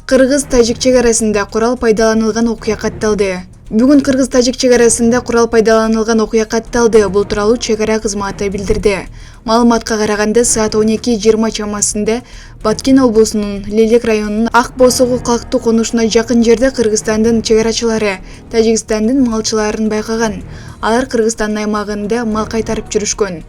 Кыргыз-Тажик чек арасында курал пайдаланылган окуя катталды. Бүгүн Кыргыз-Тажик чек арасында курал пайдаланылган окуя катталды. Бул тууралуу чек ара кызматы билдирди. Маалыматка караганда саат 12:20 чамасында Баткен облусунун Лелек районунун Ак Босогу калктуу конушуна жакын жерде Кыргызстандын чек арачылары Тажикстандын малчыларын байкаган. Алар Кыргызстандын аймагында мал кайтарып жүрүшкөн.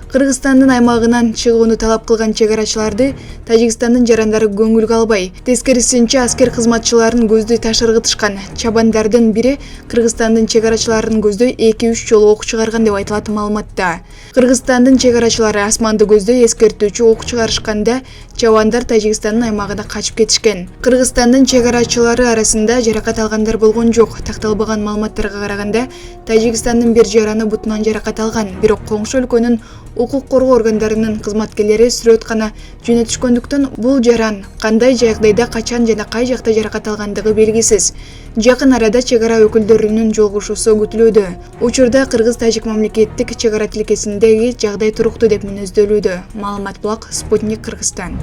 Кыргызстандын аймагынан чыгууну талап кылган чек арачыларды Тажикстандын жарандары көңүлгө албай, тескерисинче аскер кызматчыларын көздөй ташыргытышкан. Чабандардын бири Кыргызстандын чек арачыларын көздөй 2-3 жолу ок чыгарган деп айтылат маалыматта. Кыргызстандын чек арачылары асманды көздөй эскертүүчү ок чыгарышканда чабандар Тажикстандын аймагына качып кетишкен. Кыргызстандын чек арачылары арасында жаракат алгандар болгон жок. Такталбаган маалыматтарга караганда Тажикстандын бир жараны бутунан жаракат алган, бирок коңшу өлкөнүн укук коргоо органдарынын кызматкерлери сүрөт гана жөнөтүшкөндүктөн бул жаран кандай жагдайда качан жана кай жакта жаракат алгандыгы белгисиз. Жакын арада чек ара өкүлдөрүнүн жолугушуусу күтүлүүдө. Учурда Кыргыз-Тажик мамлекеттик чек ара тилкесиндеги жагдай туруктуу деп мүнөздөлүүдө. Маалымат булак Спутник Кыргызстан.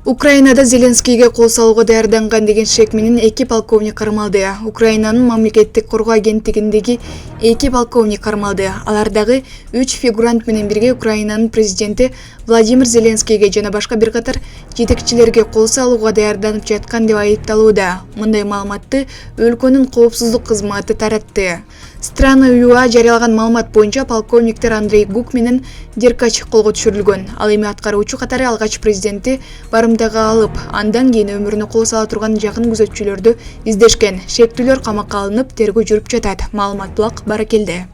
Украинада Зеленскийге кол салууга даярданган деген шек менен 2 полковник кармалды. Украинанын мамлекеттик коргоо агенттигиндеги 2 полковник кармалды. Алардагы 3 фигурант менен бирге Украинанын президенти Владимир Зеленскийге жана башка бир катар жетекчилерге кол салууга даярданып жаткан деп айыпталууда. Мындай маалыматты өлкөнүн коопсуздук кызматы таратты. Страна ЮА жарыялаган маалымат боюнча полковниктер Андрей Гук менен Деркач колго түшүрүлгөн. Ал эми аткаруучу катары алгач президенти барымдага алып, андан кийин өмүрүнө кол сала турган жакын күзөтчүлөрдү издешкен. Шектүүлөр камакка алынып, тергөө жүрүп жатат. Маалымат булак Баракелде.